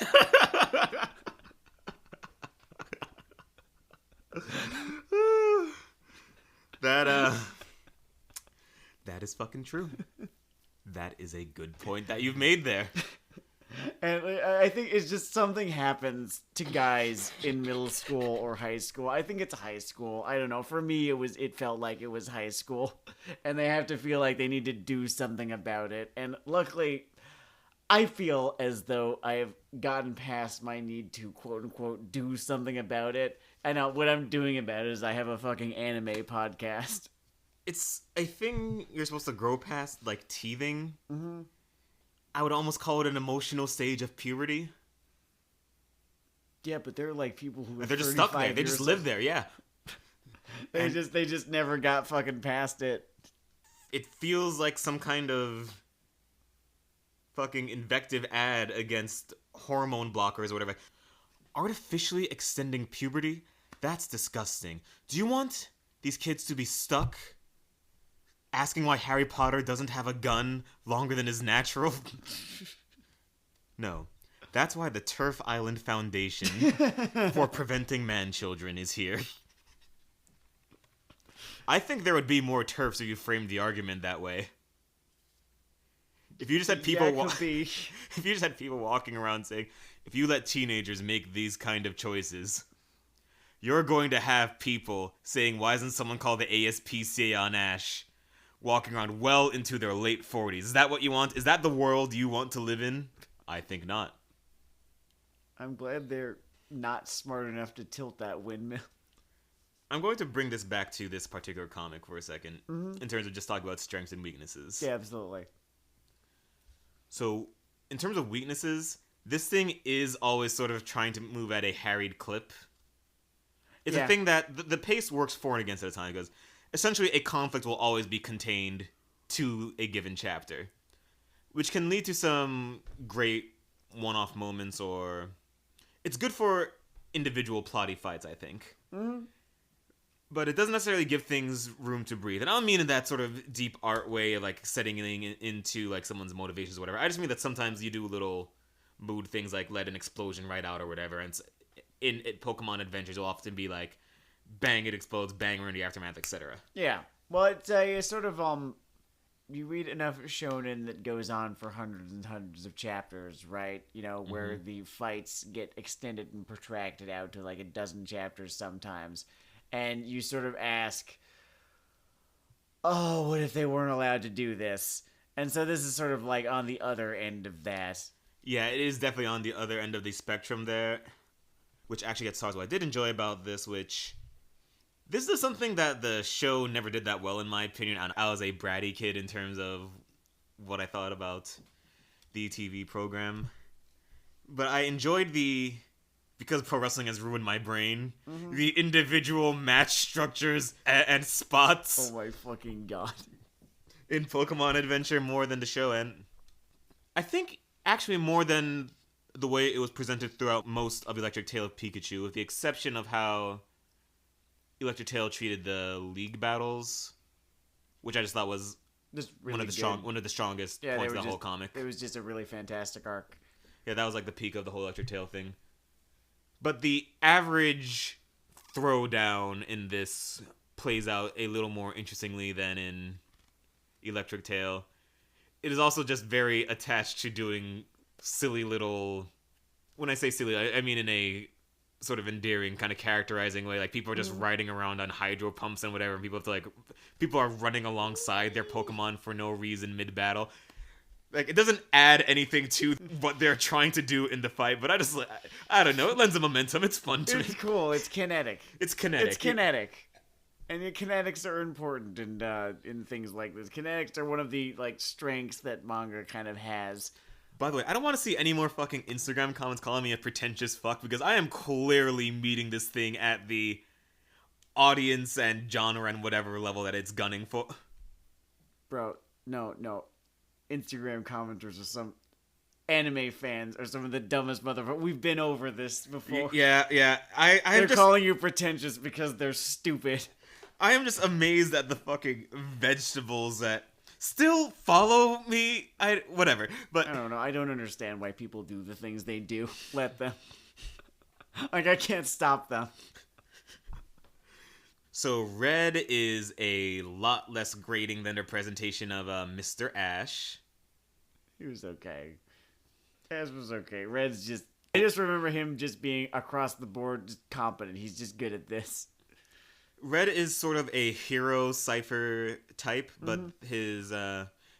Speaker 1: That is fucking true. That is a good point that you've made there.
Speaker 2: And I think it's just something happens to guys in middle school or high school. I think it's high school. I don't know. For me, it felt like it was high school. And they have to feel like they need to do something about it. And luckily, I feel as though I have gotten past my need to quote-unquote do something about it. And now what I'm doing about it is I have a fucking anime podcast.
Speaker 1: It's a thing you're supposed to grow past, like teething.
Speaker 2: Mm-hmm.
Speaker 1: I would almost call it an emotional stage of puberty.
Speaker 2: Yeah, but they're like people who are
Speaker 1: They're just stuck there. They just live there, yeah.
Speaker 2: They just never got fucking past it.
Speaker 1: It feels like some kind of fucking invective ad against hormone blockers or whatever. Artificially extending puberty? That's disgusting. Do you want these kids to be stuck asking why Harry Potter doesn't have a gun longer than is natural? No. That's why the Turf Island Foundation for Preventing Man-Children is here. I think there would be more TERFs if you framed the argument that way. If you just had people if you just had people walking around saying, if you let teenagers make these kind of choices, you're going to have people saying, why isn't someone called the ASPCA on Ash walking around well into their late 40s? Is that what you want? Is that the world you want to live in? I think not.
Speaker 2: I'm glad they're not smart enough to tilt that windmill.
Speaker 1: I'm going to bring this back to this particular comic for a second, in terms of just talking about strengths and weaknesses.
Speaker 2: Yeah, absolutely.
Speaker 1: So, in terms of weaknesses, this thing is always sort of trying to move at a harried clip. It's a thing that the pace works for and against at a time, because essentially a conflict will always be contained to a given chapter, which can lead to some great one-off moments, or it's good for individual plotty fights, I think.
Speaker 2: Mm-hmm.
Speaker 1: But it doesn't necessarily give things room to breathe. And I don't mean in that sort of deep art way of like setting into like someone's motivations or whatever. I just mean that sometimes you do little mood things like let an explosion right out or whatever. And in Pokemon Adventures, it'll often be like, bang, it explodes, bang, we're in the aftermath, etc.
Speaker 2: Yeah. Well, it's a sort of, you read enough shonen that goes on for hundreds and hundreds of chapters, right? You know, where the fights get extended and protracted out to like a dozen chapters sometimes. And you sort of ask, oh, what if they weren't allowed to do this? And so this is sort of like on the other end of that.
Speaker 1: Yeah, it is definitely on the other end of the spectrum there, which actually gets towards what I did enjoy about this, which this is something that the show never did that well, in my opinion. I was a bratty kid in terms of what I thought about the TV program. But I enjoyed because pro wrestling has ruined my brain, the individual match structures and spots.
Speaker 2: Oh my fucking god.
Speaker 1: In Pokemon Adventure more than the show, and I think actually more than the way it was presented throughout most of Electric Tail of Pikachu, with the exception of how Electric Tail treated the league battles, which I just thought was
Speaker 2: just really
Speaker 1: one of the strongest points of the whole comic.
Speaker 2: It was just a really fantastic arc.
Speaker 1: Yeah, that was like the peak of the whole Electric Tail thing. But the average throwdown in this plays out a little more interestingly than in Electric Tail. It is also just very attached to doing silly little... When I say silly, I mean in a sort of endearing kind of characterizing way. Like, people are just riding around on hydro pumps and whatever, and people are running alongside their Pokemon for no reason mid-battle. Like, it doesn't add anything to what they're trying to do in the fight, but I don't know, it lends a momentum. It's fun to me.
Speaker 2: It's cool. It's kinetic.
Speaker 1: It's kinetic.
Speaker 2: It's kinetic. And the kinetics are important in things like this. Kinetics are one of the like strengths that manga kind of has.
Speaker 1: By the way, I don't want to see any more fucking Instagram comments calling me a pretentious fuck, because I am clearly meeting this thing at the audience and genre and whatever level that it's gunning for.
Speaker 2: Bro, no. Instagram commenters or some anime fans are some of the dumbest motherfuckers. We've been over this before.
Speaker 1: Yeah.
Speaker 2: They're calling you pretentious because they're stupid.
Speaker 1: I am just amazed at the fucking vegetables that still follow me. Whatever. But
Speaker 2: I don't know. I don't understand why people do the things they do. Let them. Like, I can't stop them.
Speaker 1: So Red is a lot less grating than their presentation of Mr. Ash.
Speaker 2: He was okay. Ash was okay. Red's just... I just remember him just being across the board just competent. He's just good at this.
Speaker 1: Red is sort of a hero cipher type, but his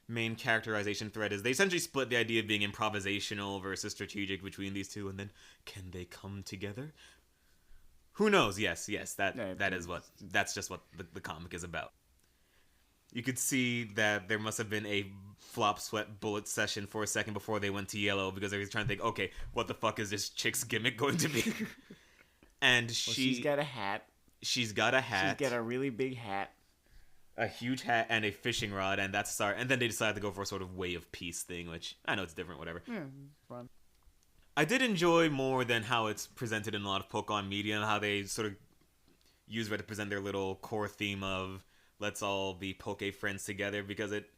Speaker 1: main characterization thread is they essentially split the idea of being improvisational versus strategic between these two, and then can they come together? Who knows? Yes, that's just what the comic is about. You could see that there must have been a flop sweat bullet session for a second before they went to yellow because they were trying to think, okay, what the fuck is this chick's gimmick going to be? And
Speaker 2: she's got a hat.
Speaker 1: She's got a hat.
Speaker 2: She's got a really big hat.
Speaker 1: A huge hat and a fishing rod, and that's start. And then they decided to go for a sort of way of peace thing, which I know it's different, whatever.
Speaker 2: Yeah, fun.
Speaker 1: I did enjoy more than how it's presented in a lot of Pokemon media and how they sort of use it to present their little core theme of let's all be Poke friends together, because it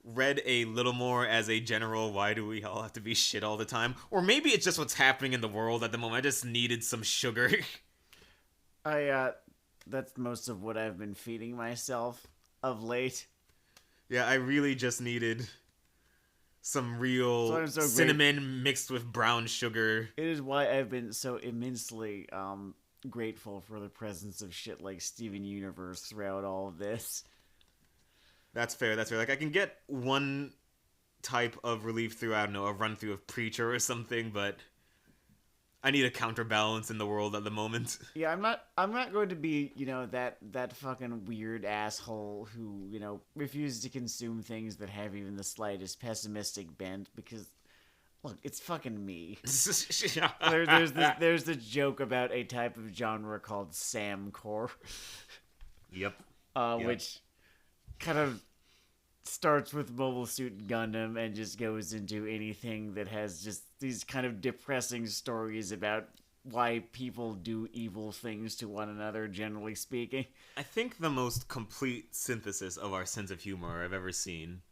Speaker 1: read a little more as a general, why do we all have to be shit all the time? Or maybe it's just what's happening in the world at the moment. I just needed some sugar.
Speaker 2: That's most of what I've been feeding myself of late.
Speaker 1: Yeah, I really just needed some real cinnamon mixed with brown sugar.
Speaker 2: It is why I've been so immensely grateful for the presence of shit like Steven Universe throughout all of this.
Speaker 1: That's fair. Like, I can get one type of relief through, I don't know, a run through of Preacher or something, but I need a counterbalance in the world at the moment.
Speaker 2: Yeah, I'm not going to be, that fucking weird asshole who, refuses to consume things that have even the slightest pessimistic bent, because look, it's fucking me. There's this joke about a type of genre called Samcore.
Speaker 1: Yep.
Speaker 2: Which kind of starts with Mobile Suit Gundam and just goes into anything that has just these kind of depressing stories about why people do evil things to one another, generally speaking.
Speaker 1: I think the most complete synthesis of our sense of humor I've ever seen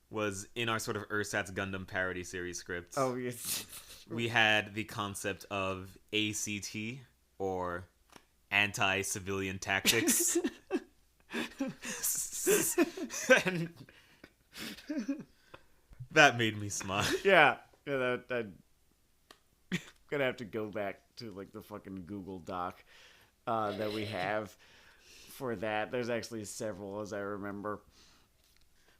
Speaker 1: was in our sort of Ursat's Gundam parody series scripts.
Speaker 2: Oh, yes.
Speaker 1: We had the concept of ACT, or anti-civilian tactics. And that made me smile.
Speaker 2: Yeah, I'm gonna have to go back to like the fucking Google Doc that we have for that. There's actually several, as I remember.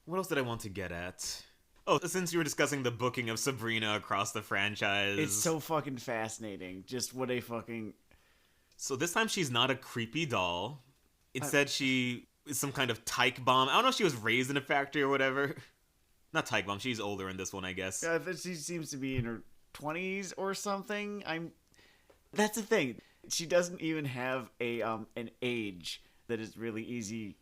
Speaker 1: What else did I want to get at? Oh, since you were discussing the booking of Sabrina across the franchise.
Speaker 2: It's so fucking fascinating. Just what a fucking...
Speaker 1: So this time she's not a creepy doll. Instead, she is some kind of tyke bomb. I don't know if she was raised in a factory or whatever. Not tyke bomb. She's older in this one, I guess.
Speaker 2: Yeah, she seems to be in her 20s or something. That's the thing. She doesn't even have an age that is really easy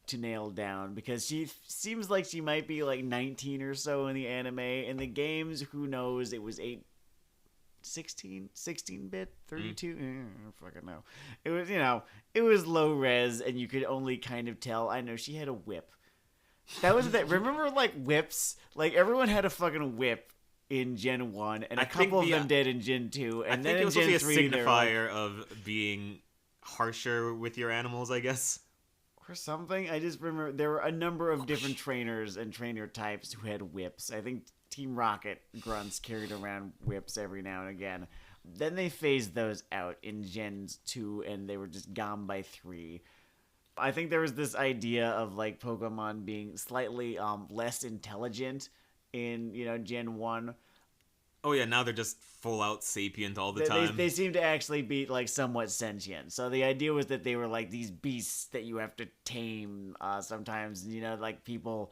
Speaker 2: to nail down, because she seems like she might be like 19 or so in the anime. In the games, who knows? It was 16-bit, 32. I don't fucking know. It was, it was low res, and you could only kind of tell. I know she had a whip. That was that. Remember, like, whips? Like, everyone had a fucking whip in Gen 1, and a couple of them did in Gen 2, and then in Gen 3,
Speaker 1: it was supposed to be a signifier of being harsher with your animals, I guess.
Speaker 2: Or something. I just remember there were a number of different trainers and trainer types who had whips. I think Team Rocket grunts carried around whips every now and again. Then they phased those out in Gen 2, and they were just gone by 3. I think there was this idea of like Pokemon being slightly less intelligent in Gen 1.
Speaker 1: Oh yeah, now they're just full out sapient all the time.
Speaker 2: They seem to actually be like somewhat sentient. So the idea was that they were like these beasts that you have to tame. Sometimes like people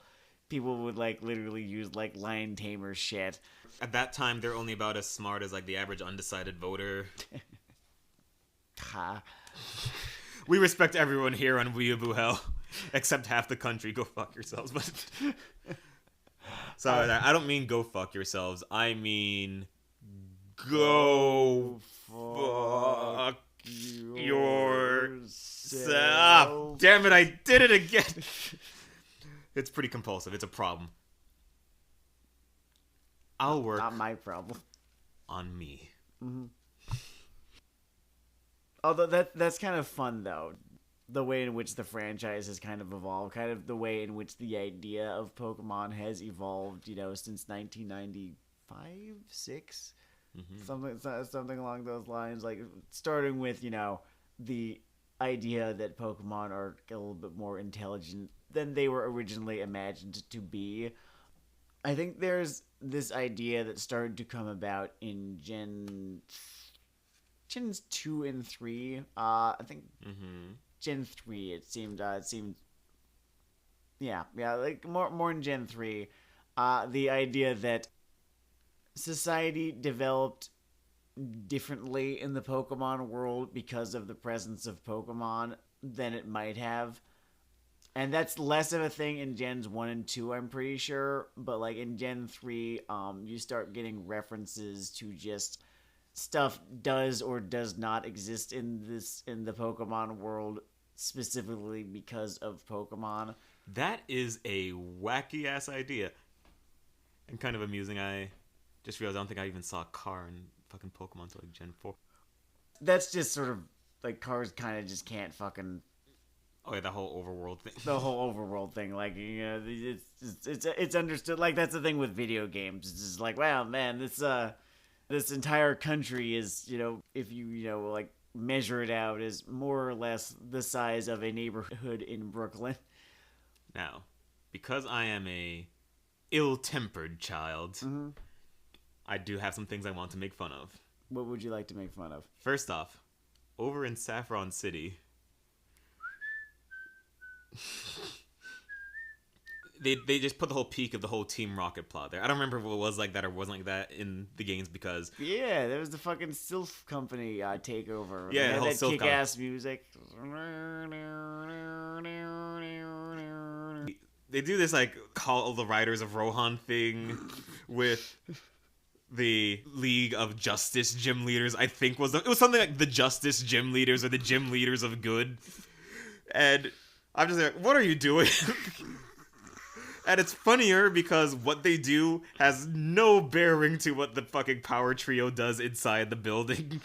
Speaker 2: would like literally use like lion tamer shit.
Speaker 1: At that time, they're only about as smart as like the average undecided voter.
Speaker 2: Ha.
Speaker 1: We respect everyone here on Weeaboo Hell, except half the country. Go fuck yourselves. But sorry, I don't mean go fuck yourselves. I mean go fuck yourself. Damn it! I did it again. It's pretty compulsive. It's a problem. I'll work.
Speaker 2: Not my problem.
Speaker 1: On me.
Speaker 2: Mm-hmm. Although that's kind of fun, though. The way in which the franchise has kind of evolved. Kind of the way in which the idea of Pokemon has evolved, since 1995, 6? Mm-hmm. Something along those lines. Like, starting with, the idea that Pokemon are a little bit more intelligent than they were originally imagined to be. I think there's this idea that started to come about in Gens 2 and 3. I think Gen 3. It seemed Yeah, like more in Gen 3. The idea that society developed differently in the Pokemon world because of the presence of Pokemon than it might have. And that's less of a thing in Gens 1 and 2, I'm pretty sure. But, like, in Gen 3, you start getting references to just stuff does or does not exist in the Pokemon world specifically because of Pokemon.
Speaker 1: That is a wacky ass idea. And kind of amusing. I just realized I don't think I even saw a car in fucking Pokemon until like Gen 4.
Speaker 2: That's just sort of, like, cars kind of just can't fucking...
Speaker 1: Oh yeah, the whole overworld thing.
Speaker 2: The whole overworld thing, like, you know, it's understood. Like, that's the thing with video games. It's just like, wow, man, this entire country is, you know, if you like measure it out, is more or less the size of a neighborhood in Brooklyn.
Speaker 1: Now, because I am a ill-tempered child, I do have some things I want to make fun of.
Speaker 2: What would you like to make fun of?
Speaker 1: First off, over in Saffron City, they just put the whole peak of the whole Team Rocket plot there. I don't remember if it was like that or wasn't like that in the games because...
Speaker 2: Yeah, there was the fucking Sylph Company takeover.
Speaker 1: Yeah,
Speaker 2: they
Speaker 1: the whole
Speaker 2: had that
Speaker 1: Sylph
Speaker 2: kick-ass music.
Speaker 1: They do this like Call the Riders of Rohan thing with the League of Justice Gym Leaders. I think it was something like the Justice Gym Leaders or the Gym Leaders of Good. And I'm just like, what are you doing? And it's funnier because what they do has no bearing to what the fucking Power Trio does inside the building.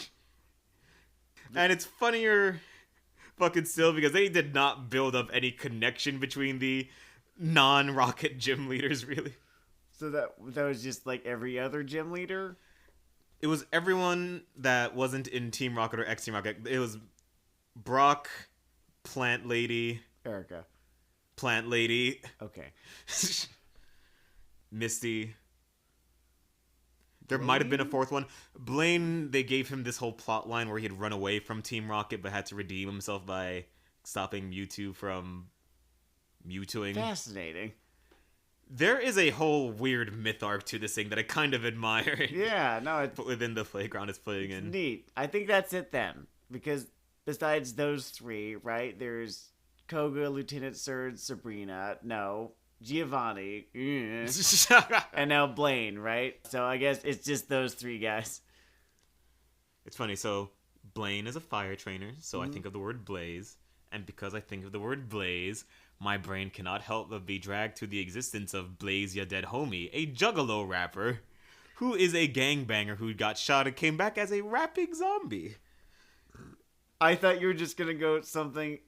Speaker 1: And it's funnier fucking still because they did not build up any connection between the non-Rocket gym leaders, really.
Speaker 2: So that was just like every other gym leader?
Speaker 1: It was everyone that wasn't in Team Rocket or X-Team Rocket. It was Brock, Plant Lady...
Speaker 2: Erica.
Speaker 1: Plant Lady.
Speaker 2: Okay.
Speaker 1: Misty. There might have been a fourth one. Blaine, they gave him this whole plot line where he had run away from Team Rocket but had to redeem himself by stopping Mewtwo from Mewtwoing.
Speaker 2: Fascinating.
Speaker 1: There is a whole weird myth arc to this thing that I kind of admire.
Speaker 2: Yeah, no, it's
Speaker 1: within the playground it's playing in.
Speaker 2: Neat. I think that's it then. Because besides those three, right, there's Koga, Lieutenant Surge, Sabrina, Giovanni, and now Blaine, right? So I guess it's just those three guys.
Speaker 1: It's funny, so Blaine is a fire trainer, so I think of the word blaze, and because I think of the word blaze, my brain cannot help but be dragged to the existence of Blaze Ya Dead Homie, a juggalo rapper, who is a gangbanger who got shot and came back as a rapping zombie.
Speaker 2: I thought you were just gonna go something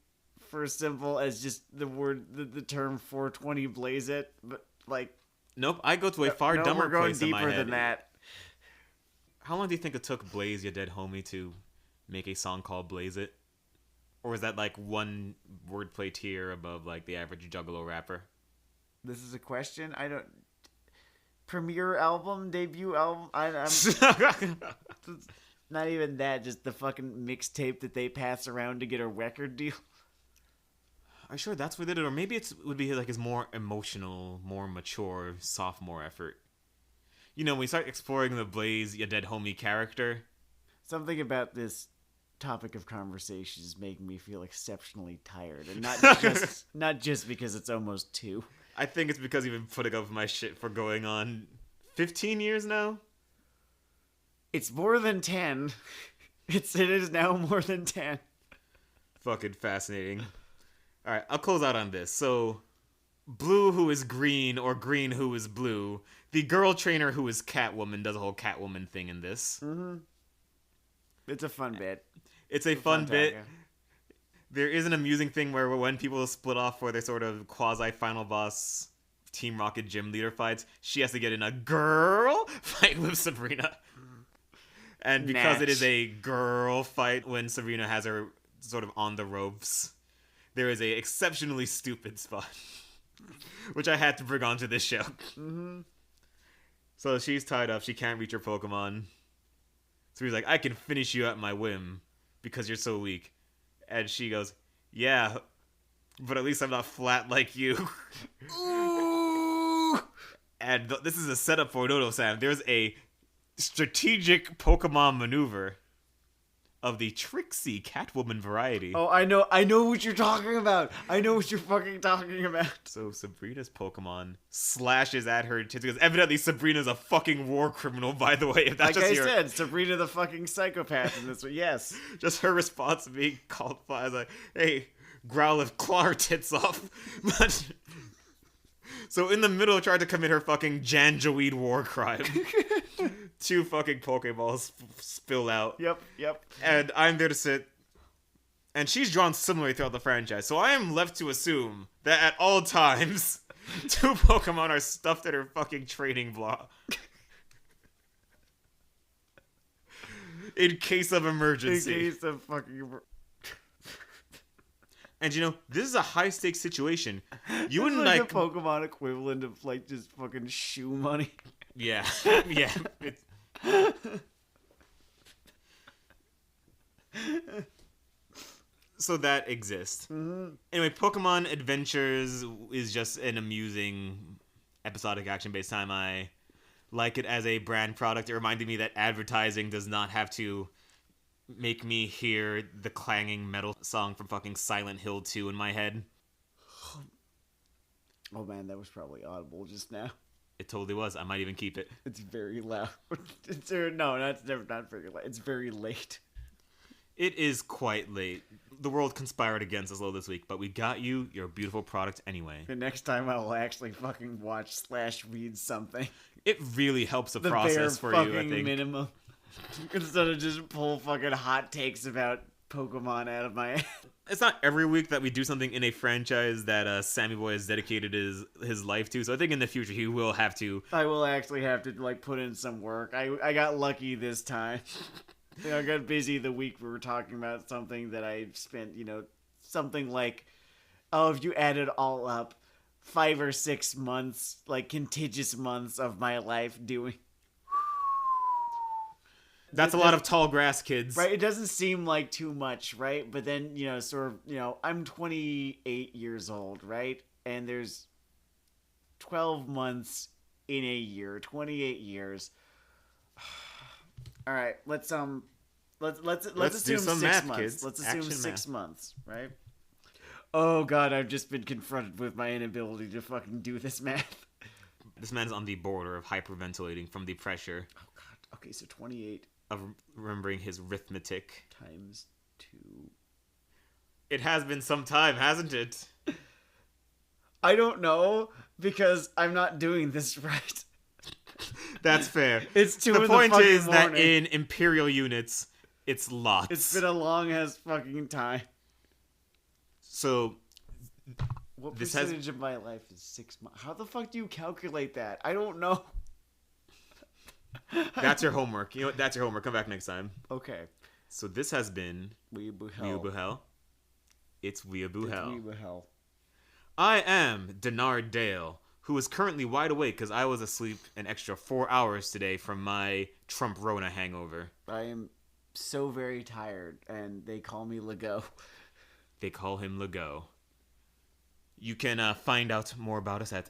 Speaker 2: for as simple as just the word, the term 420 blaze it, but like...
Speaker 1: Nope, I go to a far dumber place in my head.
Speaker 2: We're going deeper than that.
Speaker 1: How long do you think it took Blaze Ya Dead Homie to make a song called Blaze It? Or is that like one wordplay tier above like the average juggalo rapper?
Speaker 2: This is a question? I don't... Premiere album? Debut album? I'm... Not even that, just the fucking mixtape that they pass around to get a record deal.
Speaker 1: Are you sure that's what did it? Or maybe it would be like his more emotional, more mature, sophomore effort. You know, when we start exploring the Blaze Ya Dead Homie character...
Speaker 2: Something about this topic of conversation is making me feel exceptionally tired. And not just because it's almost 2.
Speaker 1: I think it's because you've been putting up with my shit for going on 15 years now?
Speaker 2: It's more than 10. It is now more than 10.
Speaker 1: Fucking fascinating. Alright, I'll close out on this. So, Blue who is green, or green who is blue. The girl trainer who is Catwoman does a whole Catwoman thing in this.
Speaker 2: Mm-hmm. It's a fun bit.
Speaker 1: It's a fun bit. There is an amusing thing where when people split off for their sort of quasi-final boss Team Rocket gym leader fights, she has to get in a girl fight with Sabrina. And because it is a girl fight when Sabrina has her sort of on the ropes, there is a exceptionally stupid spot, which I had to bring onto this show.
Speaker 2: Mm-hmm.
Speaker 1: So she's tied up. She can't reach her Pokemon. So he's like, I can finish you at my whim because you're so weak. And she goes, yeah, But at least I'm not flat like you.
Speaker 2: Ooh.
Speaker 1: And this is a setup for Dodo Sam. There's a strategic Pokemon maneuver of the tricksy Catwoman variety.
Speaker 2: Oh, I know what you're talking about. I know what you're fucking talking about.
Speaker 1: So Sabrina's Pokemon slashes at her because evidently Sabrina's a fucking war criminal, by the way. If that's
Speaker 2: Like
Speaker 1: just
Speaker 2: I said, Sabrina the fucking psychopath in this one. Yes.
Speaker 1: just her response to being called by is like, hey, growl if claw tits off. But so in the middle, tried to commit her fucking Janjaweed war crime. 2 fucking Pokeballs spill out.
Speaker 2: Yep.
Speaker 1: And I'm there to sit. And she's drawn similarly throughout the franchise. So I am left to assume that at all times, 2 Pokemon are stuffed in her fucking training block. In case of emergency.
Speaker 2: In case of fucking...
Speaker 1: And you know, this is a high stakes situation. You wouldn't
Speaker 2: like
Speaker 1: like
Speaker 2: the Pokemon equivalent of like just fucking shoe money.
Speaker 1: Yeah. Yeah. It's... So that exists.
Speaker 2: Mm-hmm.
Speaker 1: Anyway, Pokemon Adventures is just an amusing episodic action-based time. I like it as a brand product. It reminded me that advertising does not have to make me hear the clanging metal song from fucking Silent Hill 2 in my head.
Speaker 2: Oh man, that was probably audible just now.
Speaker 1: It totally was. I might even keep it.
Speaker 2: It's very loud. No, that's never not very loud. It's very late.
Speaker 1: It is quite late. The world conspired against us this week, but we got you your beautiful product anyway.
Speaker 2: The next time I will actually fucking watch / read something.
Speaker 1: It really helps the
Speaker 2: bare
Speaker 1: process for you, I
Speaker 2: fucking
Speaker 1: think.
Speaker 2: minimum. Instead of just pull fucking hot takes about Pokemon out of my ass.
Speaker 1: It's not every week that we do something in a franchise that Sammy Boy has dedicated his life to, so I think in the future he will have to.
Speaker 2: I will actually have to like put in some work. I got lucky this time. I got busy the week we were talking about something that I spent, something like, if you add it all up, 5 or 6 months, like contiguous months of my life doing.
Speaker 1: That's a lot of tall grass, kids.
Speaker 2: Right? It doesn't seem like too much, right? But then, I'm 28 years old, right? And there's 12 months in a year, 28 years. All right, let's assume
Speaker 1: do some
Speaker 2: 6
Speaker 1: math,
Speaker 2: months.
Speaker 1: kids.
Speaker 2: Let's assume
Speaker 1: Action
Speaker 2: 6
Speaker 1: math.
Speaker 2: months, right? Oh god, I've just been confronted with my inability to fucking do this math.
Speaker 1: This man's on the border of hyperventilating from the pressure
Speaker 2: Oh god. Okay, so 28
Speaker 1: of remembering his arithmetic.
Speaker 2: times 2.
Speaker 1: It has been some time, hasn't it?
Speaker 2: I don't know because I'm not doing this right.
Speaker 1: That's fair.
Speaker 2: It's 2
Speaker 1: The
Speaker 2: in
Speaker 1: point
Speaker 2: the fucking
Speaker 1: is that
Speaker 2: morning.
Speaker 1: in imperial units, it's lots.
Speaker 2: It's been a long ass fucking time.
Speaker 1: So
Speaker 2: What
Speaker 1: This has-
Speaker 2: percentage of my life is 6 months? How the fuck do you calculate that? I don't know.
Speaker 1: that's your homework. You know what? That's your homework. Come back next time.
Speaker 2: Okay.
Speaker 1: So this has been
Speaker 2: Weeaboo Hell.
Speaker 1: Weeaboo Hell. It's Weeaboo Hell.
Speaker 2: Weeaboo Hell.
Speaker 1: I am Dennard Dayle, who is currently wide awake because I was asleep an extra 4 hours today from my Trump Rona hangover.
Speaker 2: I am so very tired, and they call me Lagow.
Speaker 1: They call him Lagow. You can find out more about us at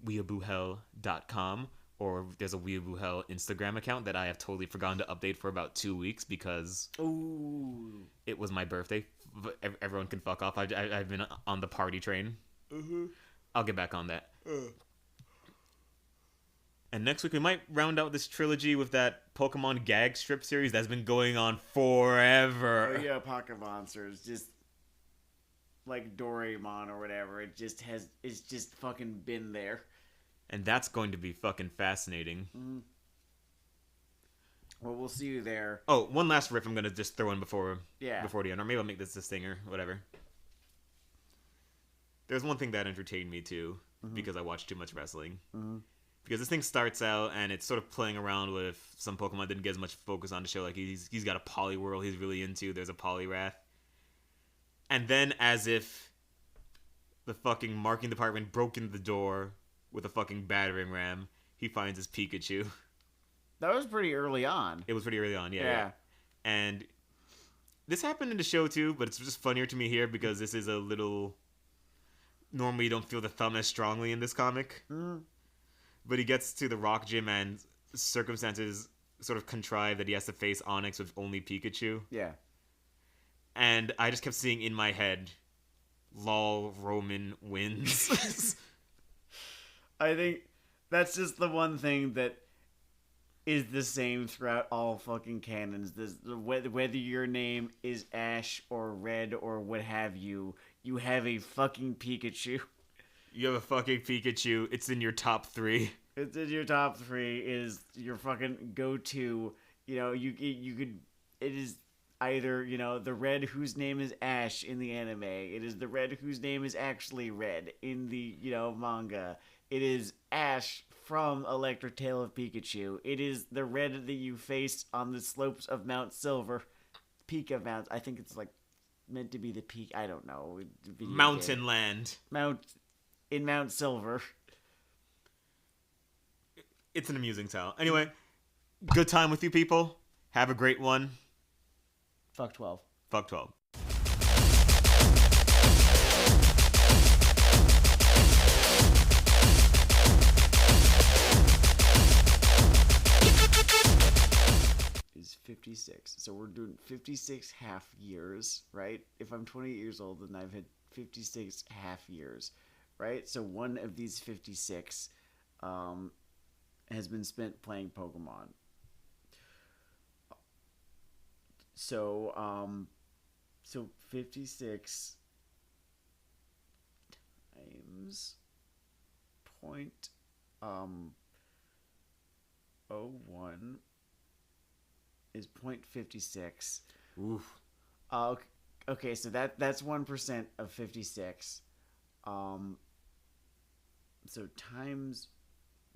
Speaker 1: weeaboohell.com, or there's a Weeaboo Hell Instagram account that I have totally forgotten to update for about 2 weeks because
Speaker 2: Ooh.
Speaker 1: it was my birthday. Everyone can fuck off. I've been on the party train.
Speaker 2: Mm-hmm.
Speaker 1: I'll get back on that. And next week we might round out this trilogy with that Pokemon gag strip series that's been going on forever.
Speaker 2: Oh yeah, Pocket Monsters, just like Doraemon or whatever. It's just fucking been there.
Speaker 1: And that's going to be fucking fascinating.
Speaker 2: Well, we'll see you there.
Speaker 1: Oh, one last riff I'm going to just throw in before the end. Or maybe I'll make this a stinger, whatever. There's one thing that entertained me too, because I watched too much wrestling. Because this thing starts out and it's sort of playing around with some Pokemon didn't get as much focus on the show. Like he's got a Poliwhirl he's really into. There's a Poliwrath. And then as if the fucking marketing department broke into the door with a fucking battering ram, he finds his Pikachu.
Speaker 2: That was pretty early on.
Speaker 1: It was pretty early on, yeah. And This happened in the show too, but it's just funnier to me here because this is a little. Normally, you don't feel the thumb as strongly in this comic. But he gets to the rock gym and circumstances sort of contrive that he has to face Onyx with only Pikachu.
Speaker 2: Yeah.
Speaker 1: And I just kept seeing in my head, lol, Roman wins.
Speaker 2: I think that's just the one thing that is the same throughout all fucking canons. Whether your name is Ash or Red or what have you, you have a fucking Pikachu.
Speaker 1: You have a fucking Pikachu. It's in your top 3.
Speaker 2: It's in your top 3. Is your fucking go-to. You know, you could. It is either, you know, the Red whose name is Ash in the anime. It is the Red whose name is actually Red in the, you know, manga. It is Ash from Electric Tale of Pikachu. It is the Red that you face on the slopes of Mount Silver. Peak of Mount. I think it's like meant to be the peak. I don't know.
Speaker 1: Mountain Land.
Speaker 2: In Mount Silver.
Speaker 1: It's an amusing tale. Anyway, good time with you people. Have a great one.
Speaker 2: Fuck 12.
Speaker 1: Fuck 12.
Speaker 2: Is 56. So we're doing 56 half years, right? If I'm 28 years old, then I've had 56 half years, right? So one of these 56 has been spent playing Pokemon. So 56 times point 01 is 0.56.
Speaker 1: Oof.
Speaker 2: Okay, so that's 1% of 56. So times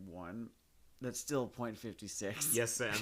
Speaker 2: 1, that's still 0.56.
Speaker 1: Yes, Sam.